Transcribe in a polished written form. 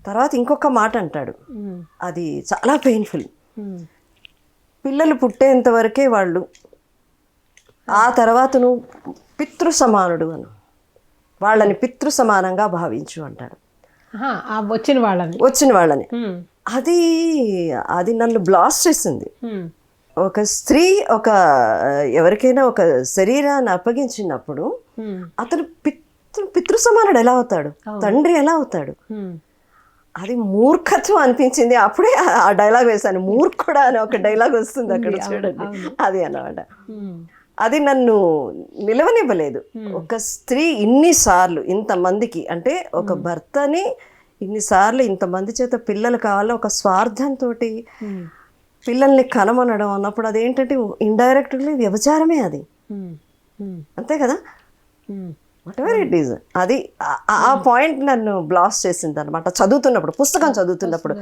తర్వాత ఇంకొక మాట అంటాడు, అది చాలా పెయిన్ఫుల్. పిల్లలు పుట్టేంత వరకే వాళ్ళు, ఆ తర్వాత నువ్వు పితృ సమానుడు అను, వాళ్ళని పితృ సమానంగా భావించు అంటాడు. వచ్చిన వాళ్ళని. అది అది నన్ను బ్లాస్ట్ చేసింది. ఒక స్త్రీ ఎవరికైనా ఒక శరీరాన్ని అప్పగించినప్పుడు అతను పితృ సమానుడు ఎలా అవుతాడు, తండ్రి ఎలా అవుతాడు? అది మూర్ఖత్వం అనిపించింది. అప్పుడే ఆ డైలాగ్ వేశాను, మూర్ఖుడా అని ఒక డైలాగ్ వస్తుంది అక్కడ, చూడండి. అది అన్నమాట. అది నన్ను నిలవనివ్వలేదు. ఒక స్త్రీ ఇన్నిసార్లు ఇంతమందికి, అంటే ఒక భర్తని ఇన్నిసార్లు ఇంతమంది చేత పిల్లలు కావాలని ఒక స్వార్థంతో పిల్లల్ని కనమనడం అన్నప్పుడు అదేంటంటే ఇండైరెక్ట్లీ వ్యభిచారమే అది. అంతే కదా, వాట్ ఎవర్ ఇట్ ఈజ్. అది ఆ పాయింట్ నన్ను బ్లాస్ట్ చేసింది అనమాట, చదువుతున్నప్పుడు, పుస్తకం చదువుతున్నప్పుడు.